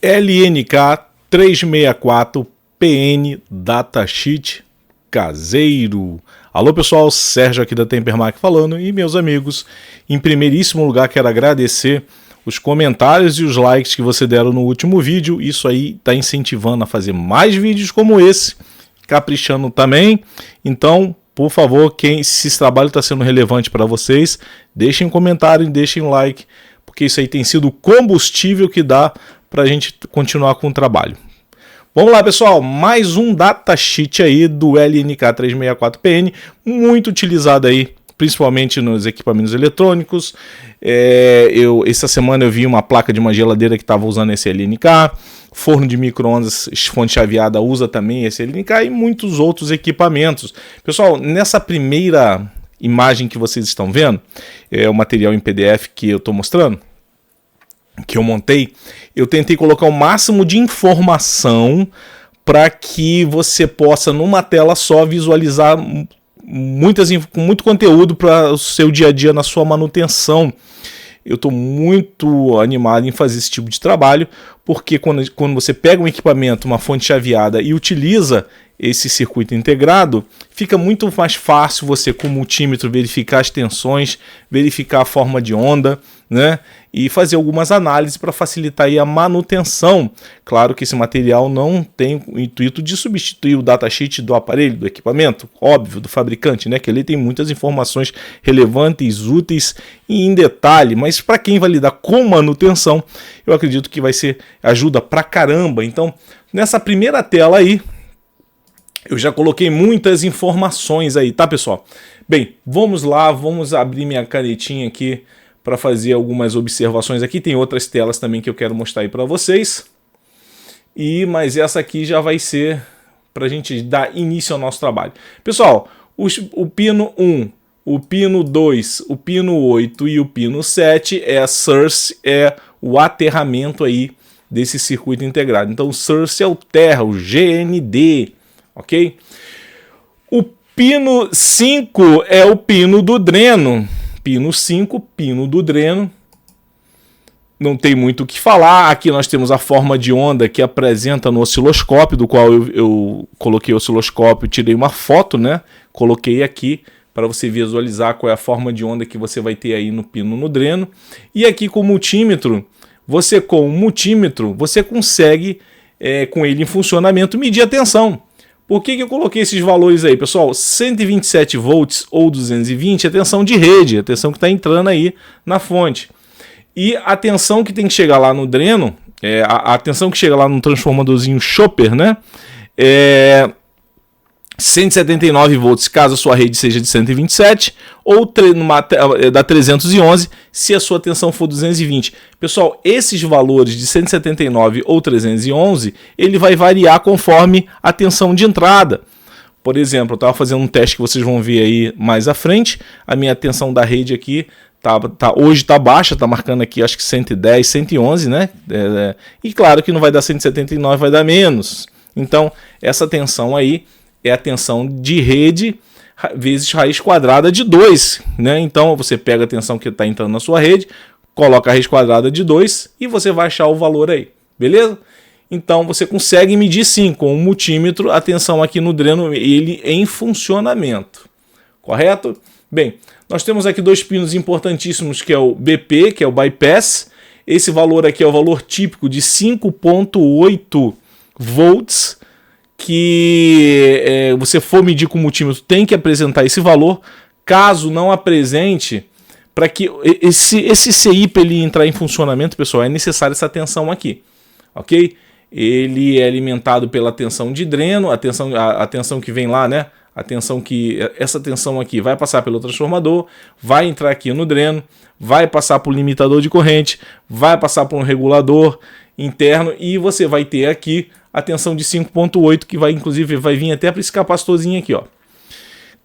LNK 364 PN Datasheet caseiro. Alô pessoal, Sérgio aqui da Tempermac falando, e meus amigos, em primeiríssimo lugar quero agradecer os comentários e os likes que você deram no último vídeo. Isso aí está incentivando a fazer mais vídeos como esse, caprichando também. Então, por favor, se esse trabalho está sendo relevante para vocês, deixem um comentário e deixem um like, porque isso aí tem sido o combustível que dá para a gente continuar com o trabalho. Vamos lá, pessoal, mais um datasheet aí do LNK 364PN, muito utilizado aí, principalmente nos equipamentos eletrônicos. Essa semana eu vi uma placa de uma geladeira que estava usando esse LNK, forno de micro-ondas, fonte chaveada usa também esse LNK e muitos outros equipamentos. Pessoal, nessa primeira imagem que vocês estão vendo, é o material em PDF que eu estou mostrando, que eu montei, eu tentei colocar o máximo de informação para que você possa, numa tela só, visualizar muito conteúdo para o seu dia a dia na sua manutenção. Eu estou muito animado em fazer esse tipo de trabalho, porque quando você pega um equipamento, uma fonte chaveada e utiliza esse circuito integrado, fica muito mais fácil você, com o multímetro, verificar as tensões, verificar a forma de onda, né? E fazer algumas análises para facilitar aí a manutenção. Claro que esse material não tem o intuito de substituir o datasheet do aparelho, do equipamento, óbvio, do fabricante, né? Que ele tem muitas informações relevantes, úteis e em detalhe, mas para quem vai lidar com manutenção, eu acredito que vai ser ajuda pra caramba. Então, nessa primeira tela aí, eu já coloquei muitas informações aí, tá, pessoal? Bem, vamos lá, vamos abrir minha canetinha aqui para fazer algumas observações aqui. Tem outras telas também que eu quero mostrar aí para vocês. Mas essa aqui já vai ser para a gente dar início ao nosso trabalho. Pessoal, o pino 1, o pino 2, o pino 8 e o pino 7 é a source, é o aterramento aí desse circuito integrado. Então o source é o terra, o GND, ok? O pino 5 é o pino do dreno. Pino 5, pino do dreno. Não tem muito o que falar. Aqui nós temos a forma de onda que apresenta no osciloscópio, do qual eu coloquei o osciloscópio, tirei uma foto, né? Coloquei aqui para você visualizar qual é a forma de onda que você vai ter aí no pino no dreno. E aqui com o multímetro, você consegue, com ele em funcionamento, medir a tensão. Por que eu coloquei esses valores aí, pessoal? 127 volts ou 220 é tensão de rede, a tensão que está entrando aí na fonte. E a tensão que tem que chegar lá no dreno, a tensão que chega lá no transformadorzinho chopper, né? É 179 volts caso a sua rede seja de 127, ou da 311 se a sua tensão for 220. Pessoal, esses valores de 179 ou 311, ele vai variar conforme a tensão de entrada. Por exemplo, eu estava fazendo um teste que vocês vão ver aí mais à frente. A minha tensão da rede aqui hoje está baixa, está marcando aqui acho que 110, 111, né? E claro que não vai dar 179, vai dar menos. Então, essa tensão aí é a tensão de rede vezes raiz quadrada de 2, né? Então você pega a tensão que está entrando na sua rede, coloca a raiz quadrada de 2 e você vai achar o valor aí, beleza? Então você consegue medir sim com o multímetro a tensão aqui no dreno, ele em funcionamento, correto? Bem, nós temos aqui dois pinos importantíssimos, que é o BP, que é o bypass. Esse valor aqui é o valor típico de 5.8 volts, que você for medir com o multímetro tem que apresentar esse valor. Caso não apresente, para que esse CI para ele entrar em funcionamento, pessoal, é necessária essa tensão aqui, ok? Ele é alimentado pela tensão de dreno, a tensão que vem lá, né? Essa tensão aqui vai passar pelo transformador, vai entrar aqui no dreno, vai passar por um limitador de corrente, vai passar por um regulador interno e você vai ter aqui a tensão de 5.8, que inclusive vai vir até para esse capacitorzinho aqui, ó.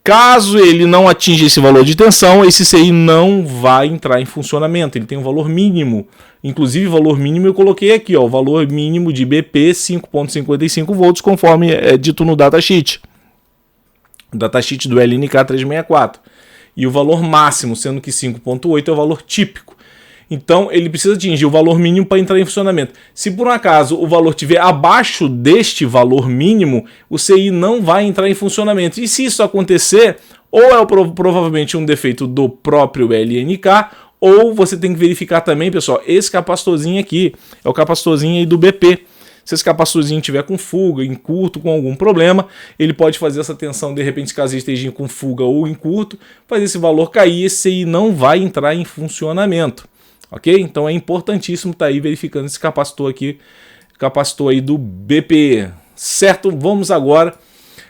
Caso ele não atinja esse valor de tensão, esse CI não vai entrar em funcionamento. Ele tem um valor mínimo. Inclusive, valor mínimo eu coloquei aqui, ó, o valor mínimo de BP 5.55 volts, conforme é dito no datasheet. O datasheet do LNK 364. E o valor máximo, sendo que 5.8 é o valor típico. Então ele precisa atingir o valor mínimo para entrar em funcionamento. Se por um acaso o valor estiver abaixo deste valor mínimo, o CI não vai entrar em funcionamento. E se isso acontecer, ou é provavelmente um defeito do próprio LNK, ou você tem que verificar também, pessoal, esse capacitorzinho aqui, é o capacitorzinho aí do BP. Se esse capacitorzinho tiver com fuga, em curto, com algum problema, ele pode fazer essa tensão, de repente, caso ele esteja com fuga ou em curto, fazer esse valor cair, esse CI não vai entrar em funcionamento. Ok? Então é importantíssimo estar aí verificando esse capacitor aqui, capacitor aí do BP. Certo? Vamos agora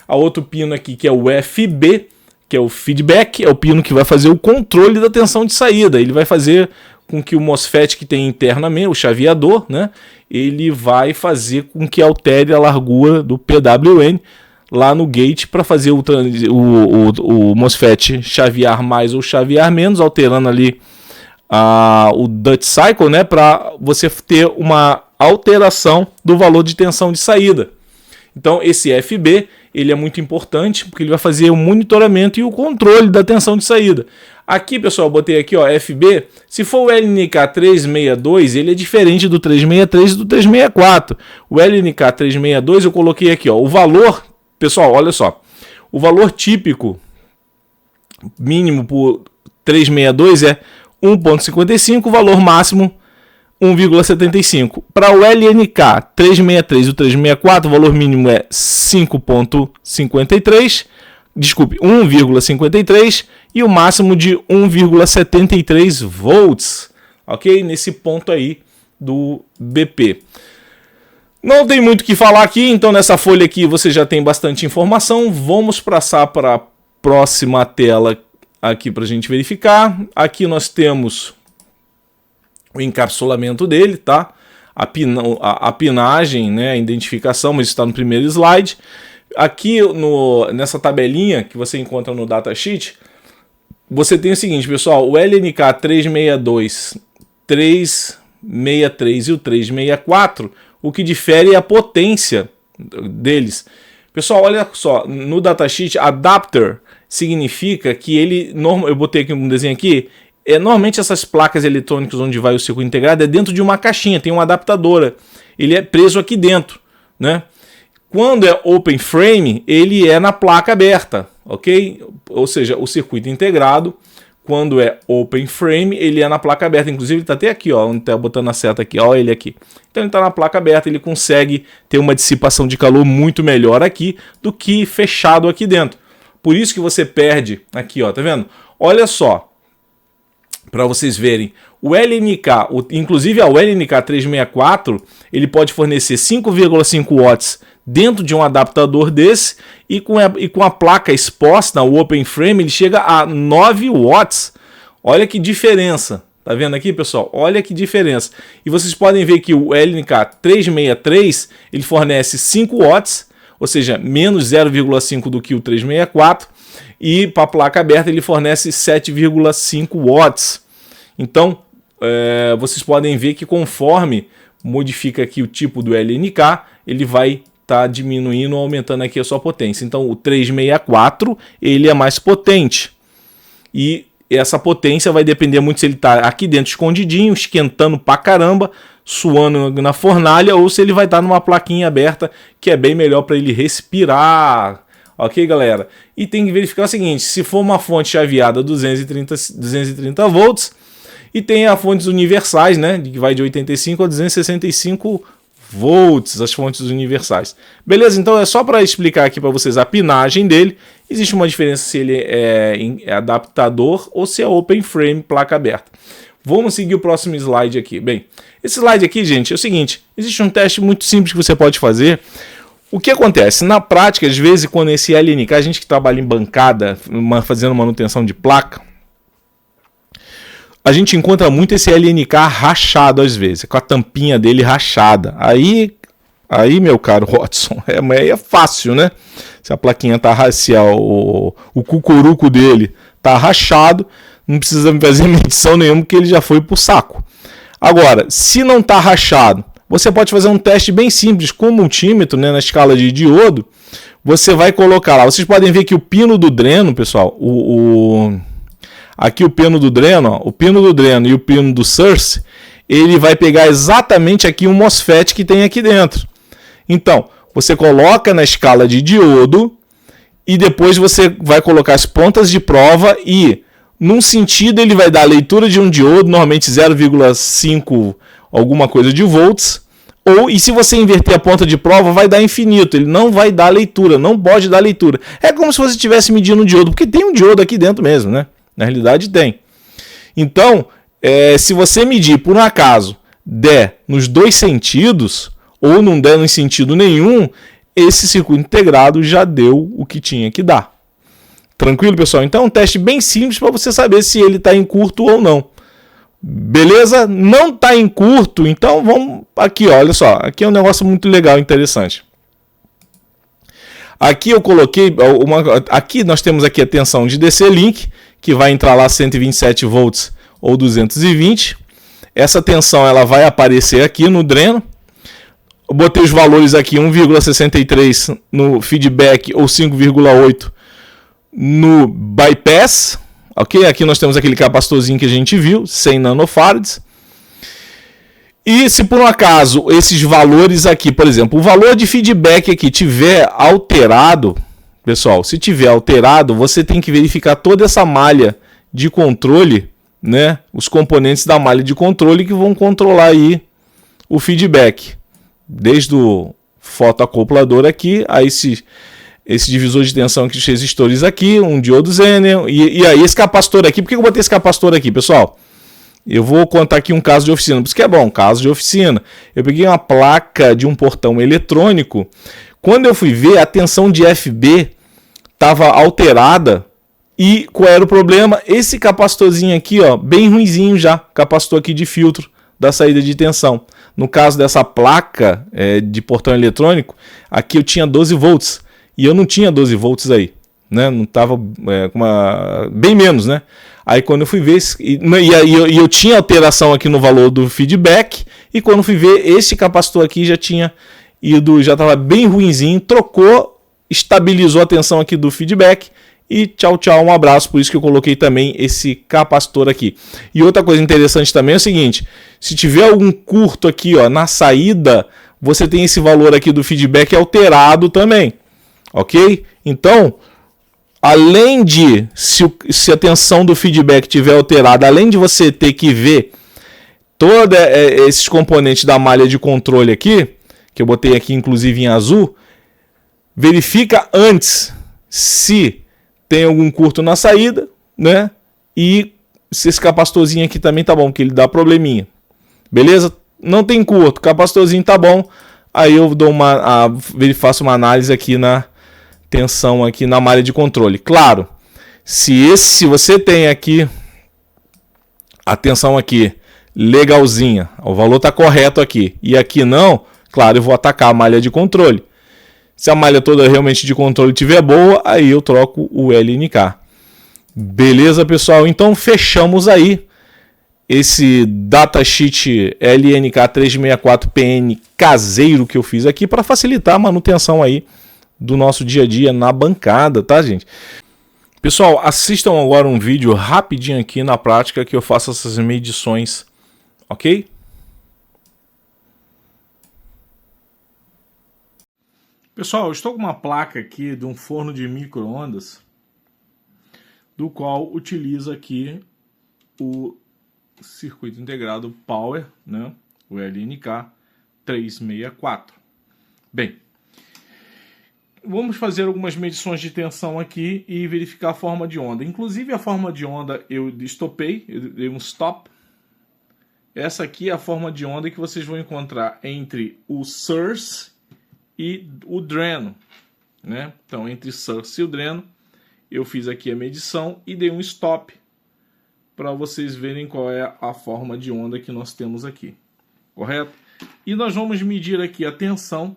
a outro pino aqui, que é o FB, que é o feedback, é o pino que vai fazer o controle da tensão de saída. Ele vai fazer com que o MOSFET que tem internamente, o chaveador, né, ele vai fazer com que altere a largura do PWM lá no gate para fazer o MOSFET chavear mais ou chavear menos, alterando ali o Duty Cycle, né, para você ter uma alteração do valor de tensão de saída. Então esse FB ele é muito importante porque ele vai fazer o monitoramento e o controle da tensão de saída. Aqui, pessoal, eu botei aqui, ó, FB. Se for o LNK 362, ele é diferente do 363 e do 364. O LNK 362 eu coloquei aqui, ó, o valor, pessoal, olha só. O valor típico mínimo por 362 é 1.55, o valor máximo 1,75. Para o LNK 363 e o 364, o valor mínimo é 5.53, desculpe, 1,53 e o máximo de 1,73 volts, ok? Nesse ponto aí do BP. Não tem muito o que falar aqui, então nessa folha aqui você já tem bastante informação. Vamos passar para a próxima tela aqui para a gente verificar. Aqui nós temos o encapsulamento dele, tá? A pinagem, né? A identificação, mas está no primeiro slide. Aqui nessa tabelinha que você encontra no datasheet, você tem o seguinte, pessoal, o LNK 362, 363 e o 364, o que difere é a potência deles. Pessoal, olha só, no datasheet, adapter significa que ele, eu botei aqui um desenho aqui, normalmente essas placas eletrônicas onde vai o circuito integrado é dentro de uma caixinha, tem uma adaptadora, ele é preso aqui dentro, né? Quando é open frame, ele é na placa aberta, ok? Ou seja, o circuito integrado, quando é open frame, ele é na placa aberta. Inclusive, ele está até aqui, ó, onde está botando a seta aqui, ó, ele aqui. Então, ele está na placa aberta, ele consegue ter uma dissipação de calor muito melhor aqui do que fechado aqui dentro. Por isso que você perde aqui, ó, tá vendo? Olha só, para vocês verem, o LNK, inclusive o LNK 364, ele pode fornecer 5,5 watts dentro de um adaptador desse e com a placa exposta, o open frame, ele chega a 9 watts. Olha que diferença. Tá vendo aqui, pessoal? Olha que diferença. E vocês podem ver que o LNK 363, ele fornece 5 watts, ou seja, menos 0,5 do que o 364, e para a placa aberta ele fornece 7,5 watts. Então, vocês podem ver que conforme modifica aqui o tipo do LNK, ele vai estar diminuindo ou aumentando aqui a sua potência. Então, o 364 ele é mais potente. E essa potência vai depender muito se ele está aqui dentro escondidinho, esquentando pra caramba, suando na fornalha, ou se ele vai estar numa plaquinha aberta, que é bem melhor para ele respirar. Ok, galera? E tem que verificar o seguinte, se for uma fonte chaveada 230 volts, e tem as fontes universais, né, que vai de 85 a 265 volts, as fontes universais. Beleza? Então é só para explicar aqui para vocês a pinagem dele. Existe uma diferença se ele é adaptador ou se é open frame, placa aberta. Vamos seguir o próximo slide aqui. Bem, esse slide aqui, gente, é o seguinte. Existe um teste muito simples que você pode fazer. O que acontece? Na prática, às vezes, quando esse LNK, a gente que trabalha em bancada, fazendo manutenção de placa, a gente encontra muito esse LNK rachado às vezes, com a tampinha dele rachada. Aí meu caro Watson, é fácil, né? Se a plaquinha tá racial, o cucuruco dele tá rachado, não precisa fazer medição nenhuma, porque ele já foi pro saco. Agora, se não tá rachado, você pode fazer um teste bem simples com o multímetro, né, na escala de diodo. Você vai colocar lá, vocês podem ver que o pino do dreno, pessoal, aqui o pino do dreno, ó, o pino do dreno e o pino do source, ele vai pegar exatamente aqui um MOSFET que tem aqui dentro. Então, você coloca na escala de diodo e depois você vai colocar as pontas de prova e, num sentido, ele vai dar a leitura de um diodo, normalmente 0,5 alguma coisa de volts, e se você inverter a ponta de prova, vai dar infinito, ele não vai dar leitura, não pode dar leitura. É como se você estivesse medindo um diodo, porque tem um diodo aqui dentro mesmo, né? Na realidade tem. Então, se você medir por um acaso, der nos dois sentidos, ou não der em sentido nenhum, esse circuito integrado já deu o que tinha que dar. Tranquilo, pessoal? Então é um teste bem simples para você saber se ele está em curto ou não. Beleza? Não está em curto, então vamos aqui, ó, olha só, aqui é um negócio muito legal, interessante. Aqui eu coloquei, aqui nós temos aqui a tensão de DC Link, que vai entrar lá 127 volts ou 220. Essa tensão ela vai aparecer aqui no dreno. Eu botei os valores aqui, 1,63 no feedback ou 5,8 no bypass. Ok? Aqui nós temos aquele capacitorzinho que a gente viu, 100 nanofarads. E se por um acaso esses valores aqui, por exemplo, o valor de feedback aqui tiver alterado, pessoal, se tiver alterado, você tem que verificar toda essa malha de controle, né? Os componentes da malha de controle que vão controlar aí o feedback. Desde o fotoacoplador aqui, a esse divisor de tensão aqui, os resistores aqui, um diodo Zener, e aí esse capacitor aqui. Por que eu botei esse capacitor aqui, pessoal? Eu vou contar aqui um caso de oficina, por isso que é bom, caso de oficina. Eu peguei uma placa de um portão eletrônico, quando eu fui ver, a tensão de FB estava alterada, e qual era o problema? Esse capacitorzinho aqui, ó, bem ruinzinho já, capacitor aqui de filtro da saída de tensão. No caso dessa placa de portão eletrônico, aqui eu tinha 12 volts, e eu não tinha 12 volts aí, né? Não estava bem menos, né? Aí quando eu fui ver, eu tinha alteração aqui no valor do feedback, e quando eu fui ver, esse capacitor aqui já tinha já estava bem ruinzinho, trocou, estabilizou a tensão aqui do feedback, e tchau, tchau, um abraço. Por isso que eu coloquei também esse capacitor aqui. E outra coisa interessante também é o seguinte, se tiver algum curto aqui, ó, na saída, você tem esse valor aqui do feedback alterado também. Ok? Então, além de, se a tensão do feedback estiver alterada, além de você ter que ver todos esses componentes da malha de controle aqui, que eu botei aqui inclusive em azul, verifica antes se tem algum curto na saída, né? E se esse capacitorzinho aqui também tá bom, que ele dá probleminha. Beleza? Não tem curto, capacitorzinho tá bom. Aí eu faço uma análise aqui na tensão aqui na malha de controle. Claro, se você tem aqui a tensão aqui legalzinha, o valor está correto aqui, e aqui não, claro, eu vou atacar a malha de controle. Se a malha toda realmente de controle estiver boa, aí eu troco o LNK. Beleza, pessoal? Então fechamos aí esse datasheet LNK 364PN caseiro que eu fiz aqui para facilitar a manutenção aí do nosso dia a dia na bancada, tá, gente? Pessoal, assistam agora um vídeo rapidinho aqui na prática que eu faço essas medições, ok? Pessoal, eu estou com uma placa aqui de um forno de micro-ondas, do qual utiliza aqui o circuito integrado Power, né? O LNK 364. Bem, vamos fazer algumas medições de tensão aqui e verificar a forma de onda. Inclusive a forma de onda eu estopei, eu dei um stop. Essa aqui é a forma de onda que vocês vão encontrar entre o source e o dreno, né? Então entre source e o dreno eu fiz aqui a medição e dei um stop para vocês verem qual é a forma de onda que nós temos aqui, correto? E nós vamos medir aqui a tensão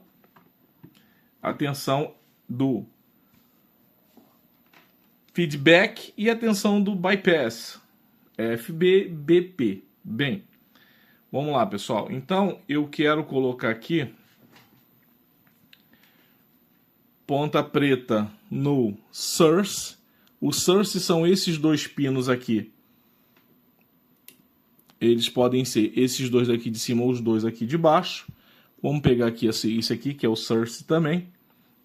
do feedback e a tensão do bypass, FB-BP. Bem, vamos lá, pessoal. Então, eu quero colocar aqui ponta preta no source, O source são esses dois pinos aqui. Eles podem ser esses dois daqui de cima ou os dois aqui de baixo. Vamos pegar aqui esse aqui, que é o source também.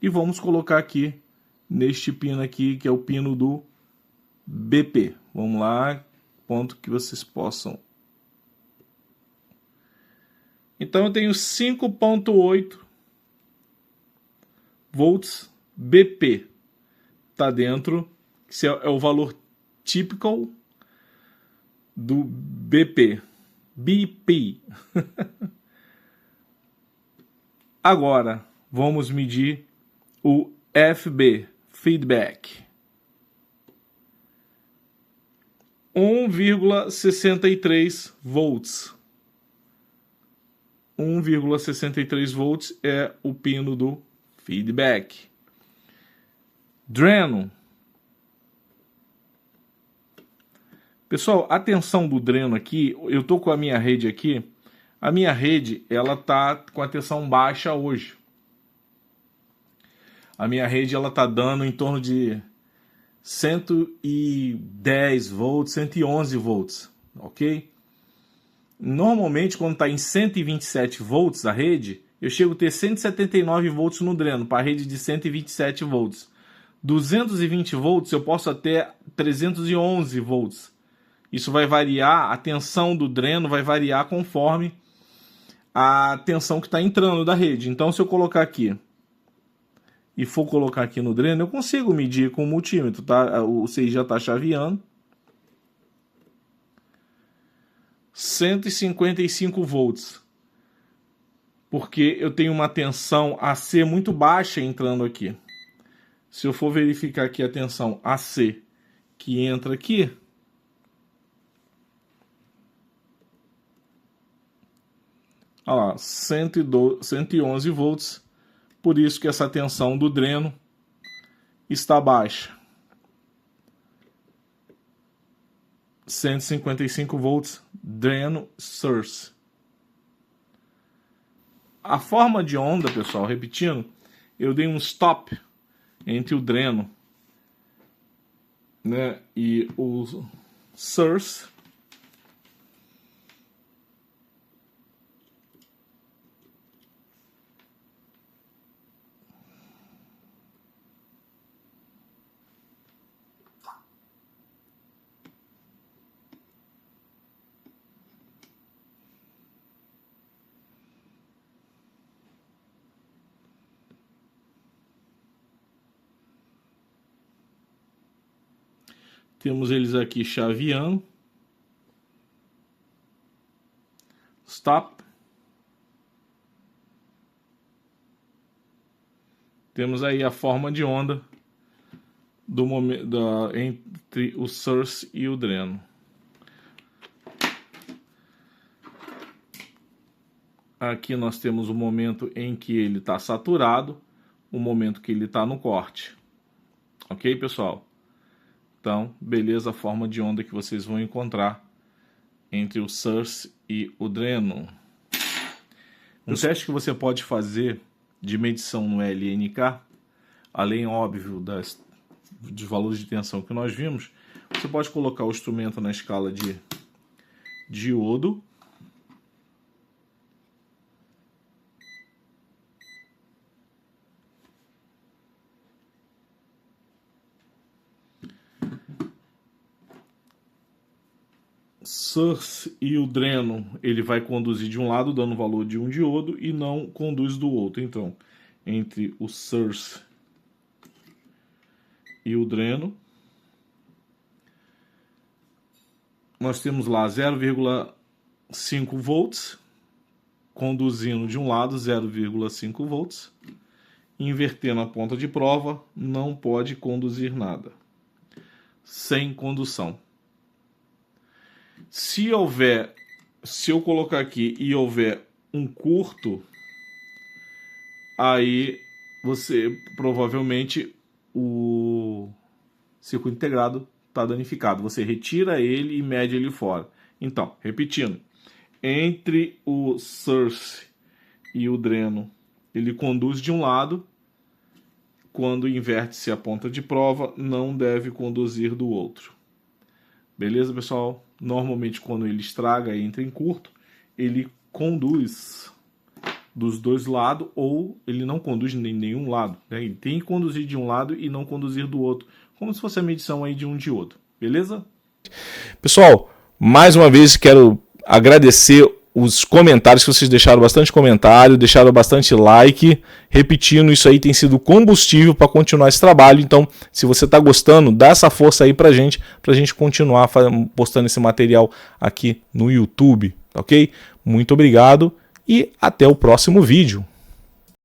E vamos colocar aqui neste pino aqui, que é o pino do BP. Vamos lá, ponto que vocês possam. Então eu tenho 5.8 volts BP. Está dentro, esse é o valor típico do BP. BP. Agora, vamos medir o FB, feedback. 1,63 volts. 1,63 volts é o pino do feedback. Dreno. Pessoal, a tensão do dreno aqui, eu estou com a minha rede aqui. A minha rede, ela tá com a tensão baixa hoje. A minha rede, ela tá dando em torno de 110 volts, 111 volts, ok? Normalmente, quando está em 127 volts a rede, eu chego a ter 179 volts no dreno, para a rede de 127 volts. 220 volts, eu posso até 311 volts. Isso vai variar, a tensão do dreno vai variar conforme a tensão que está entrando da rede. Então, se eu colocar aqui e for colocar aqui no dreno, eu consigo medir com o multímetro, tá? O CI já está chaveando. 155 volts. Porque eu tenho uma tensão AC muito baixa entrando aqui. Se eu for verificar aqui a tensão AC que entra aqui, olha lá, 111 volts. Por isso que essa tensão do dreno está baixa. 155 volts, dreno source. A forma de onda, pessoal, repetindo, eu dei um stop entre o dreno, né, e o source. Temos eles aqui chaveando. Stop. Temos aí a forma de onda do momento entre o source e o dreno. Aqui nós temos o momento em que ele está saturado, o momento que ele está no corte. Ok, pessoal? Então, beleza a forma de onda que vocês vão encontrar entre o source e o dreno. Um teste que você pode fazer de medição no LNK, além, óbvio, dos valores de tensão que nós vimos, você pode colocar o instrumento na escala de diodo. Source e o dreno, ele vai conduzir de um lado, dando valor de um diodo, e não conduz do outro. Então, entre o source e o dreno, nós temos lá 0,5 volts, conduzindo de um lado 0,5 volts. Invertendo a ponta de prova, não pode conduzir nada. Sem condução. Se eu colocar aqui e houver um curto, aí você provavelmente o circuito integrado está danificado. Você retira ele e mede ele fora. Então, repetindo, entre o source e o dreno, ele conduz de um lado, quando inverte-se a ponta de prova, não deve conduzir do outro. Beleza, pessoal? Normalmente, quando ele estraga e entra em curto, ele conduz dos dois lados, ou ele não conduz em nenhum lado, né? Ele tem que conduzir de um lado e não conduzir do outro, como se fosse a medição aí de um diodo. Beleza? Pessoal, mais uma vez quero agradecer os comentários, que vocês deixaram bastante comentário, deixaram bastante like. Repetindo, isso aí tem sido combustível para continuar esse trabalho. Então, se você está gostando, dá essa força aí para a gente continuar postando esse material aqui no YouTube, ok? Muito obrigado e até o próximo vídeo.